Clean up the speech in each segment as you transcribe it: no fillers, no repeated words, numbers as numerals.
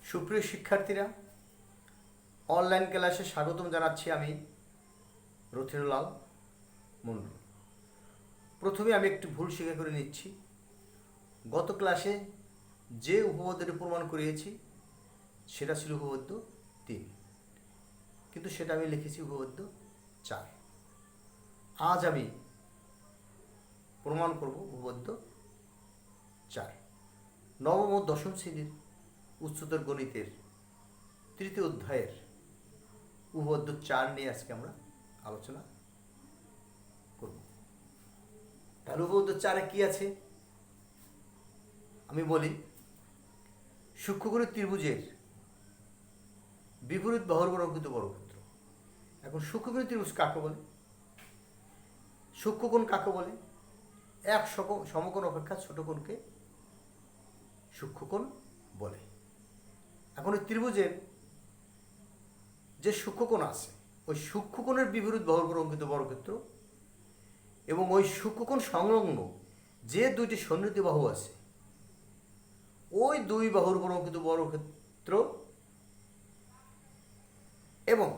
সুপ্রিয় শিক্ষার্থীরা, অনলাইন ক্লাসে স্বাগতম জানাচ্ছি। আমি রথিরলাল মণ্ডল। প্রথমে আমি একটু ভুল স্বীকার করে নিচ্ছি। গত ক্লাসে যে উপপাদ্যটি প্রমাণ করিয়েছি সেটা ছিল উপপাদ্য 3, কিন্তু সেটা আমি লিখেছি উপপাদ্য 4। আজ আমি প্রমাণ করব উপপাদ্য 4। নবম ও দশম শ্রেণীর উচ্চতর গণিতের তৃতীয় অধ্যায়ের উপপাদ্য 4 নিয়ে আজকে আমরা আলোচনা করব। তাহলে উপপাদ্য 4-এ কি আছে আমি বলি। সূক্ষ্মকোণের ত্রিভুজের বিপরীত বাহুর উপর অঙ্কিত বর্গক্ষেত্র। এখন সূক্ষ্মকোণের ত্রিভুজ কাকে বলে? সূক্ষ্মকোণ কাকে বলে? এক সমকোণ অপেক্ষা ছোট কোণকে সূক্ষ্মকোণ বলে। এখন এই ত্রিভুজের যে সূক্ষ্মকোণ আছে, ওই সূক্ষ্মকোণের বিপরীত বাহুর উপর অঙ্কিত বর্গক্ষেত্র এবং ওই সূক্ষ্মকোণ সংলগ্ন যে দুইটি সন্নিহিত বাহু আছে, ওই দুই বাহুর উপর অঙ্কিত বর্গক্ষেত্র এবং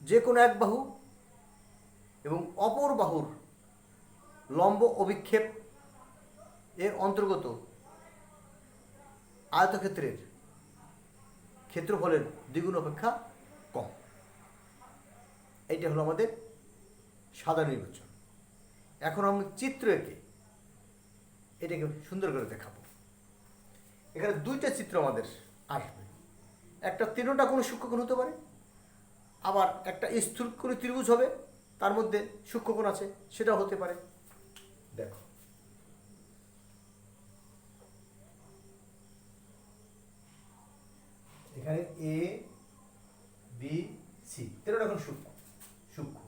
যে কোনো এক বাহু এবং অপর বাহুর লম্ব অভিক্ষেপ এর অন্তর্গত আয়তক্ষেত্রের ক্ষেত্রফলের দ্বিগুণ অপেক্ষা কম। এইটা হলো আমাদের সাধারণ নির্বাচন। এখন আমি চিত্র এঁকে এটাকে সুন্দর করে দেখাবো। এখানে দুইটা চিত্র আমাদের আসবে। একটা তিনটা কোনো সূক্ষ্মকোণ হতে পারে, আবার একটা স্থূল কোনো ত্রিভুজ হবে, তার মধ্যে সূক্ষ্মকোণ আছে, সেটাও হতে পারে। দেখো, এখানে এ বি সি তিনটা এখন সূক্ষ্ম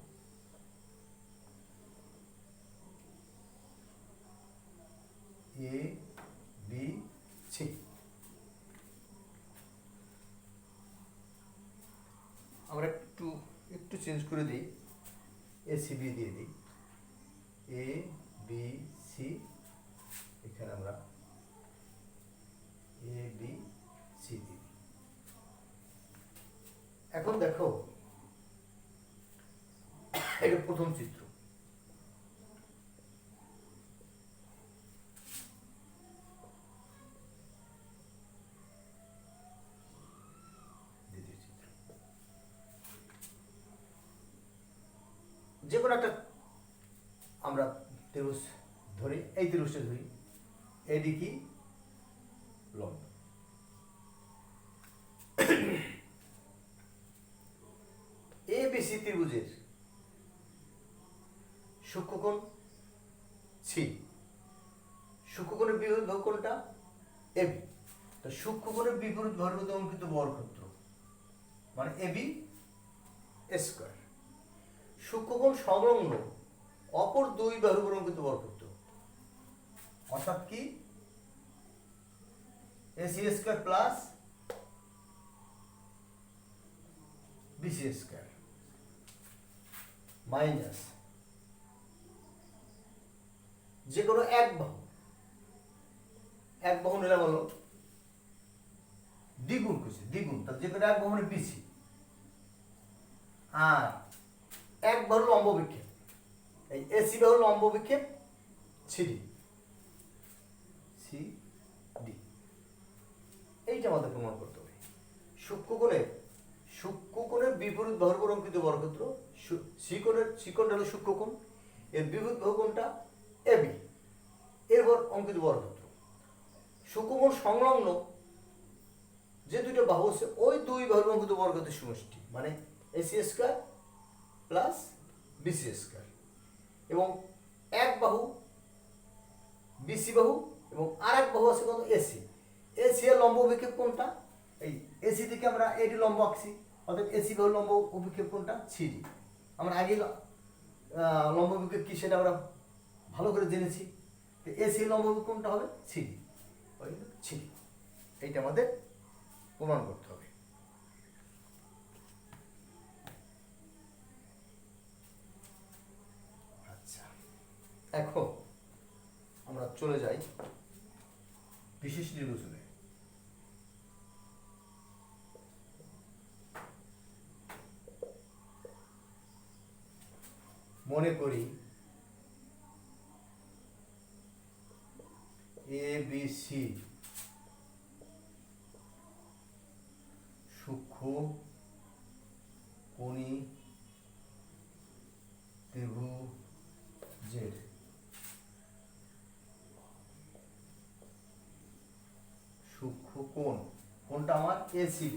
এ বি সি। আমরা একটু চেঞ্জ করে দিই, এ সি বি দিয়ে দিই। এ বি সি, এখানে আমরা এ বি সি দিই। এখন দেখো, এটা প্রথম চিত্র। দ্বিতীয় চিত্র। যে কোনো একটা আমরা ত্রিভুজ ধরি, এই ত্রিভুজটা ধরি। এডি কি? লম্ব। এ বি সি ত্রিভুজের সূক্ষ্মকোণ সি, সূক্ষ্মকোণের বিপরীত বাহু কোনটা? এবি। তো সূক্ষ্মকোণের বিপরীত বাহুর অঙ্কিত বর্গক্ষেত্র মানে এবি স্কয়ার। সূক্ষ্মকোণ সংলগ্ন অপর দুই বাহুর অঙ্কিত বর্গক্ষেত্র অর্থাৎ কি? AC square plus BC square minus যে কোনো এক বাহু নিলাম হলো দ্বিগুণ করছে, দ্বিগুণ। তাহলে যে কোনো এক বাহু মানে বিসি, আর এক বাহুর লম্ব বিক্ষেপ, এই এসি বাহুর লম্ব বিক্ষেপ সিডি, সিডি। এইটা আমাদের প্রমাণ করতে হবে। সূক্ষ্মকোণের বিপরীত বাহুর উপর অঙ্কিত বর্গক্ষেত্র, কোণটা হলো সূক্ষ্মকোণ, এর বিপরীত বাহু কোণটা এবি, এরপর অঙ্কিত বর্গক্ষেত্র। সূক্ষ্মকোণ সংলগ্ন যে দুটো বাহু আছে, ওই দুই বাহুর অঙ্কিত বর্গক্ষেত্রের সমষ্টি মানে AC square plus BC square. এবং এক বাহু বিসি বাহু এবং আর এক বাহু আছে কত? এসি। এসি এর লম্ব অভিক্ষেপ কোনটা? এই এসি থেকে আমরা এডি লম্ব আঁকছি, অর্থাৎ এসি বাহুর লম্ব অভিক্ষেপ কোনটা? সিডি। আমরা আগে লম্ব অভিক্ষেপ কি সেটা আমরা ভালো করে জেনেছি। এসি লম্ব অভিক্ষেপ কোনটা হবে? সিডি। সিডি, এইটা আমাদের প্রমাণ করতে হবে। আচ্ছা, এখন আমরা চলে যাই বিশেষ নির্বাচনে মনে করি ABC সূক্ষ্ম কোণী ত্রিভুজের সূক্ষ্ম কোণ, কোনটা আমার ACB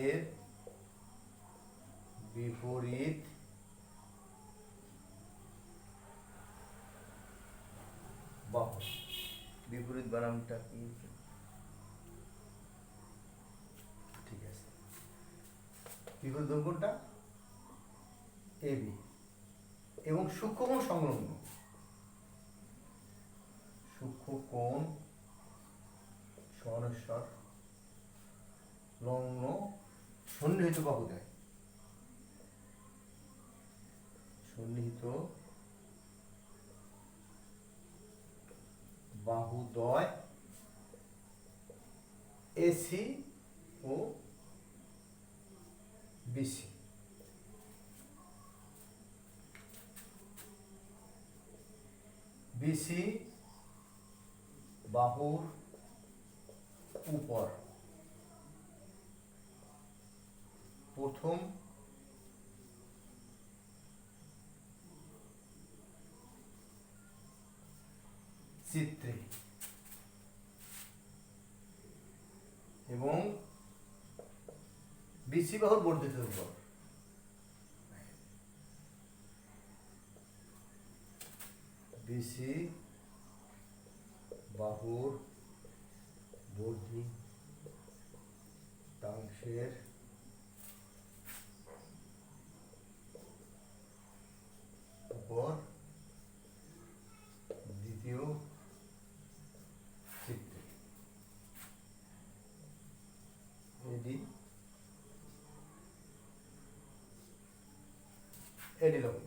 এর বিপরীত বাহু। বিপরীত বানানটা কি? ঠিক আছে, বিপরীত বাহু কোনটা? AB এবং সূক্ষ্মকোণ সংলগ্ন, সূক্ষ্মকোণ সহনস্বর লগ্ন সন্নিহিত বাহু দেয়, সন্নিহিত বাহুদ্বয় AC ও BC। BC বাহুর উপর প্রথম চিত্রে এবং BC বাহুর বর্ধিত উপর BC বাহুর বর্ধিতাংশের উপর দ্বিতীয় চিত্রে এডি লম্ব।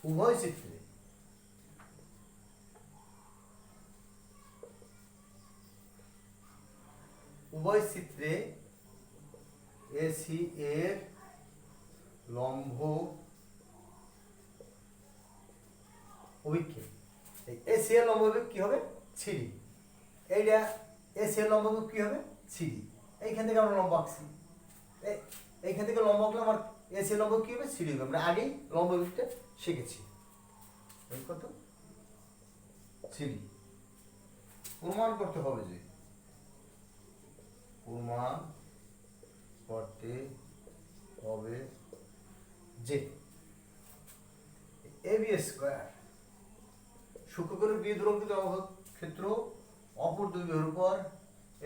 উভয় চিত্রে AC এর লম্ব অভিক্ষেপ, এই AC এর লম্ব অভিক্ষেপ কি হবে? ছিরি। এইটা AC এর লম্ব অভিক্ষেপ কি হবে? ছিরি। এইখান থেকে আমরা লম্ব আঁকছি, এইখান থেকে লম্ব আঁকলে আমার AC এর লম্ব কি হবে? ছিরি হবে। আমরা আগেই লম্ব অভিক্ষেপটা শিখেছি। কত? ছিরি। প্রমাণ করতে হবে যে, প্রমাণ করতে হবে যে AB স্কয়ার সূক্ষ্মকোণের বিদুরঙ্কিত ক্ষেত্র অপর দুই বাহুর উপর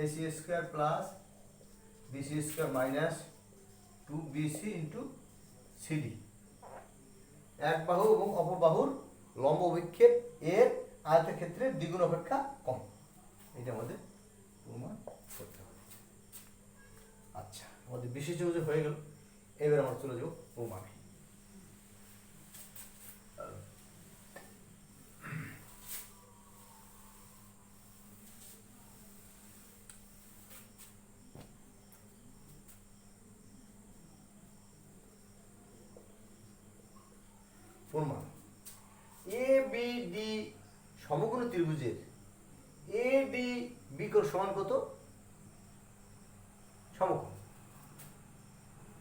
AC square plus BC square minus 2BC into CD, এক বাহু এবং অপর বাহুর লম্ব অভিক্ষেপ এর আয়তের ক্ষেত্রে দ্বিগুণ অপেক্ষা কম। এটা আমাদের প্রমাণ করতে হবে। আচ্ছা, আমাদের বিশেষ যোগাযোগ হয়ে গেল, এবার আমরা চলে যাব প্রমাণে। প্রমাণ ABD সমকোণী ত্রিভুজের ADB কোণ সমান কত? সমকোণ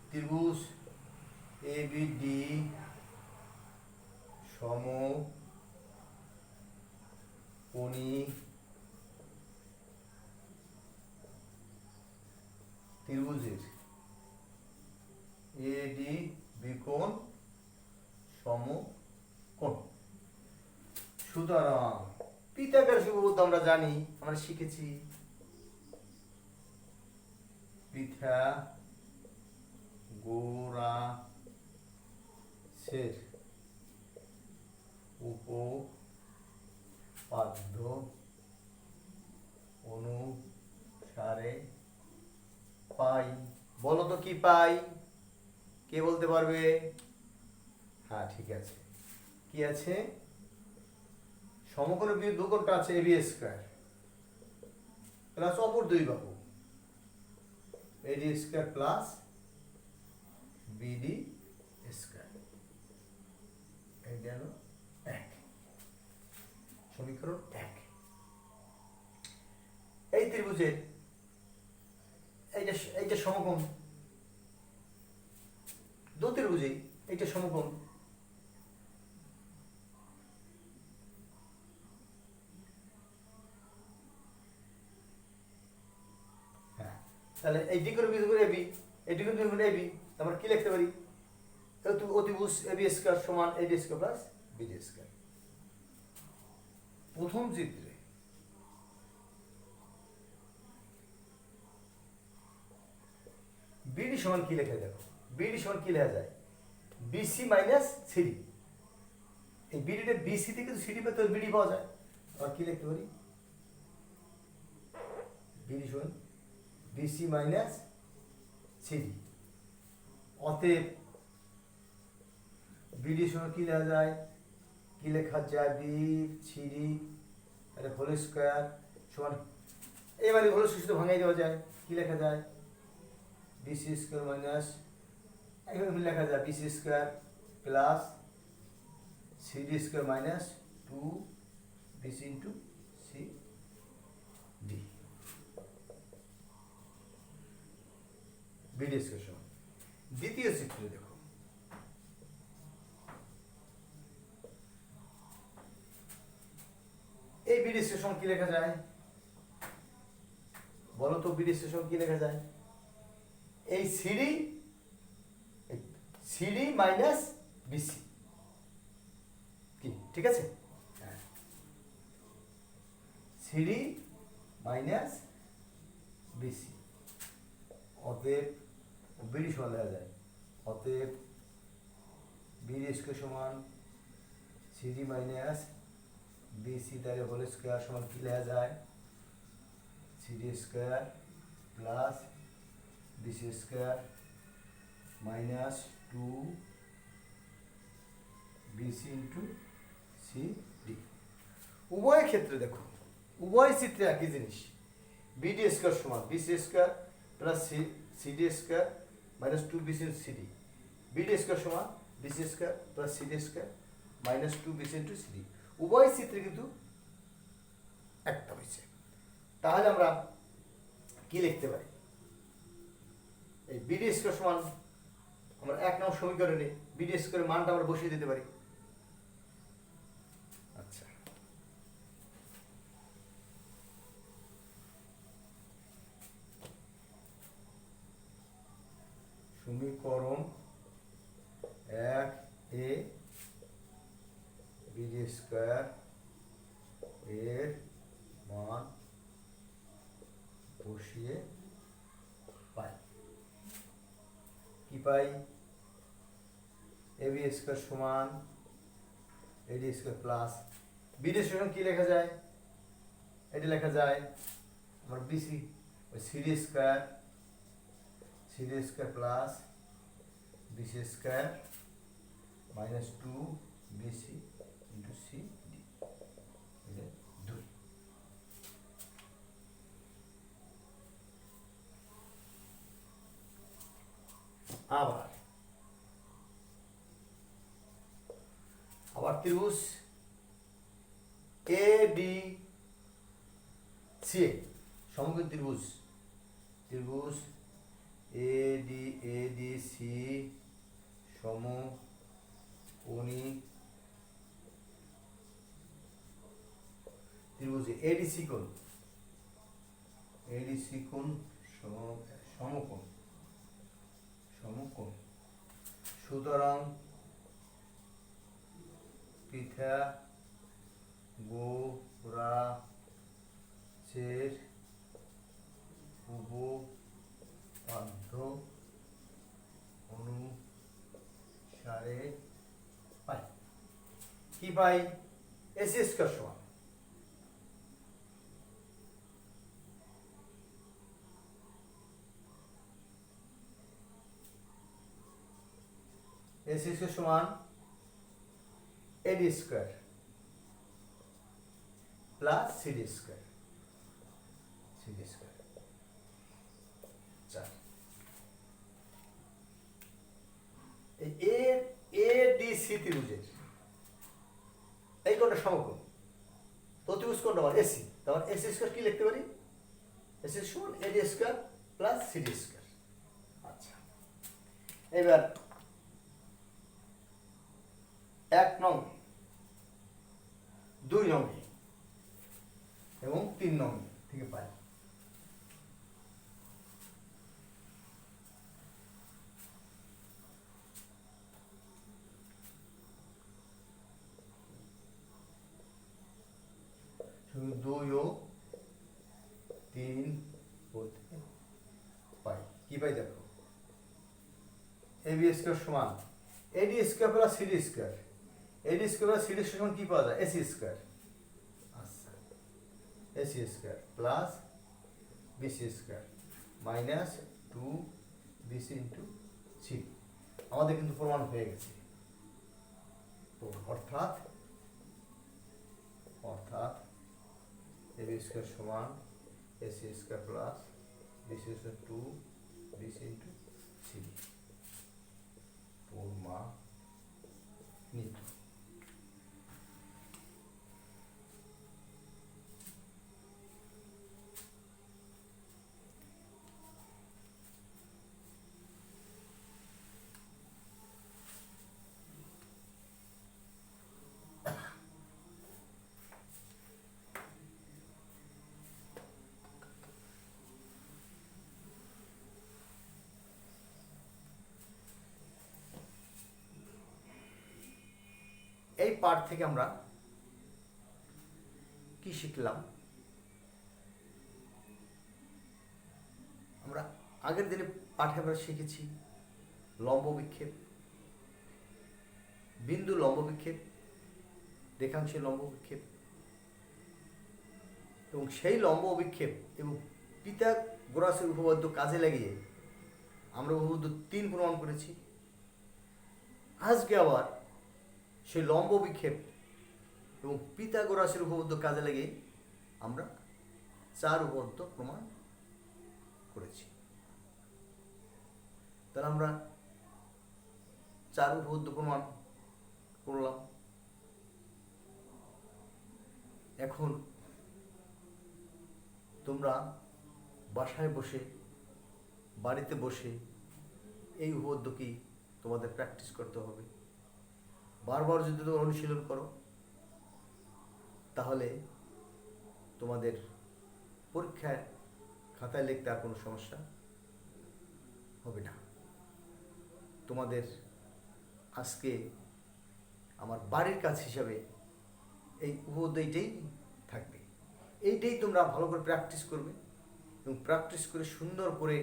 ত্রিভুজ ABD সমকোণী ত্রিভুজের ADB কোণ সমকোণ। সুতরাং পিথাগোরাস উপপাদ্য আমরা জানি, আমরা শিখেছি পিথাগোরাসের উপপাদ্য অনুসারে পাই বলো তো কি পাই? কে বলতে পারবে? হ্যাঁ ঠিক আছে, কি আছে? সমকোণের বিয়োগ দুকোণটা আছে এবি স্কয়ার প্লাস অপর দুই বাহু এডি স্কয়ার প্লাস বিডি স্কয়ার। এই গেল এক, সমীকরণ এক। এই ত্রিভুজের এইটা সমকোণ, দু ত্রিভুজেই এইটা সমকোণ। হ্যাঁ, তাহলে এইটি করে বিয়োগ করে এবি, এটি করে বিয়োগ করে এবি, আমরা কি লিখতে পারি? অতিভুজ এবি স্কয়ার সমান AD square plus BD square. প্রথম চিত্রে বিডি সমান কি লেখা? দেখো বিডি সমান কি লেখা যায়? BC minus CD. এই বিডিটা বিসি থেকে সিডি পেতে বিডি পাওয়া যায়। আর কি লিখতে পারি? বিডি সমান বিসি মাইনাস সিডি। অতএব বিডি সমান কি লেখা যায়? কি লেখা যায়? বি সিডি তাহলে হোল স্কয়ার সমান, এবারে হোল স্কয়ার ভাঙাই দেওয়া যায়। কি লেখা যায়? বিসি স্কয়ার মাইনাস, এইভাবে লেখা যায় BC square plus CD square minus 2 BC into C D. BD square সমান। দ্বিতীয় চিত্রে দেখো, এই বিডি স্কয়ার সমান কি লেখা যায়? বলো তো বিডি স্কয়ার সমান কি লেখা যায়? এই সিডি মাইনাস বিসি, কি ঠিক আছে? CD minus BC. অতএব বিডি সমান লেখা যায়, অতএব বিডি স্কয়ার সমান সিডি মাইনাস বিসি তাহলে হোল স্কয়ার সমান কি লেখা যায়? CD square plus BC square minus 2 BC into C D. উভয় ক্ষেত্রে দেখো, উভয় চিত্রে একই জিনিস। বিডি স্কয়ার সমান BC square plus CD square minus 2 BC CD. BD square সমান BC square plus CD square minus 2 BC into CD. উভয় চিত্রে কিন্তু একটা হয়েছে। তাহলে আমরা কি লিখতে পারি? এই বিডি স্কয়ার সমান আমরা 1 নং সমীকরণে বিডি স্কয়ারের মানটা আমরা বসিয়ে দিতে পারি। আচ্ছা, সমীকরণ 1 এ বিডি স্কয়ার এর মান বসিয়ে পাই। কি পাই? এবি স্কয়ার সমান AD square plus BD square কি লেখা যায়? এটি লেখা যায় আমার BC CD square plus BC square minus 2 BC into C D. দুই। আবার ত্রিভুজ এ ডি সি, সমকোণ ত্রিভুজ এ ডি সি সমকোণী ত্রিভুজ এডিসি কোণ সমকোণ। সুতরাং পিথাগোরাসের উপপাদ্য অনুসারে পাই। কি পাই? এসি স্কয়ার সমান এসি স্কোয়ার সমান AD square plus CD square. CD square চার। এই এ ডি সি ত্রিভুজের এই কোণটা সমকোণ, প্রতিভুজ কোণটা আমার এসি, তারপর এসি স্কোয়ার কি লিখতে পারি? এসি সমান AD square plus CD square. আচ্ছা, এবার 1 নং, 2 নং এবং 3 নং থেকে পাই। শুধু 2 ও 3 পাই। কি পাই দেখো, এবি স্কোয়ার সমান AD square plus CD square. AD square plus CD square সমান কি পাওয়া যায়? AC square. আচ্ছা, AC square plus BC square minus 2 BC into C. আমাদের কিন্তু প্রমাণ হয়ে গেছে। অর্থাৎ এবি স্কোয়ার সমান AC square plus BC square 2 BC into C. প্রমাণিত। এই পাঠ থেকে আমরা কি শিখলাম? আমরা আগের দিনে পাঠে আমরা শিখেছি লম্ব বিক্ষেপ, বিন্দু লম্ব বিক্ষেপ, রেখাংশে লম্ব বিক্ষেপ, এবং সেই লম্ব বিক্ষেপ এবং পিথাগোরাসের উপপাদ্য কাজে লাগিয়ে আমরা উপপাদ্য 3 প্রমাণ করেছি। আজকে আবার সেই লম্ব বিক্ষেপ এবং পিথাগোরাসের উপপাদ্য কাজে লাগিয়ে আমরা 4 উপপাদ্য প্রমাণ করেছি। তাহলে আমরা 4 উপপাদ্য প্রমাণ করলাম। এখন তোমরা বাসায় বসে, বাড়িতে বসে এই উপপাদ্য কি তোমাদের প্র্যাকটিস করতে হবে। বারবার যদি তোমরা অনুশীলন করো তাহলে তোমাদের পরীক্ষায় খাতায় লিখতে আর কোনো সমস্যা হবে না। তোমাদের আজকে আমার বাড়ির কাজ হিসাবে এই উপপাদ্য এইটাই থাকবে। এইটাই তোমরা ভালো করে প্র্যাকটিস করবে এবং প্র্যাকটিস করে সুন্দর করে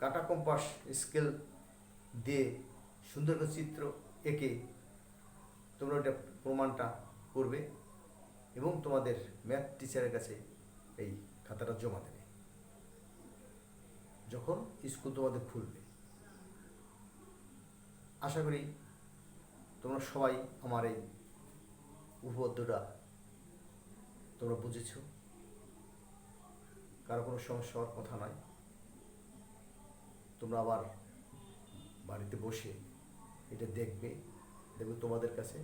কাটা কম্পাস স্কেল দিয়ে সুন্দর করে চিত্র এঁকে তোমরা ওটা প্রমাণটা করবে এবং তোমাদের ম্যাথ টিচারের কাছে এই খাতাটা জমা দেবে যখন স্কুল তোমাদের খুলবে। আশা করি তোমরা সবাই আমার এই উপপাদ্যটা তোমরা বুঝেছ, কারো কোনো সমস্যা হওয়ার কথা নয়। তোমরা আবার বাড়িতে বসে এটা দেখবে তোমাদের কাছে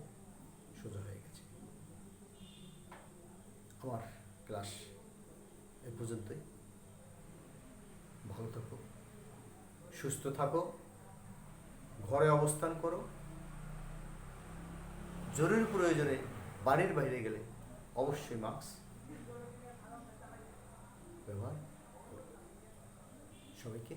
সোজা হয়ে গেছে। আমার ক্লাস এ পর্যন্তই। ভালো থাকো, সুস্থ থাকো, ঘরে অবস্থান করো। জরুরি প্রয়োজনে বাড়ির বাইরে গেলে অবশ্যই মাস্ক ব্যবহার করো। সবাইকে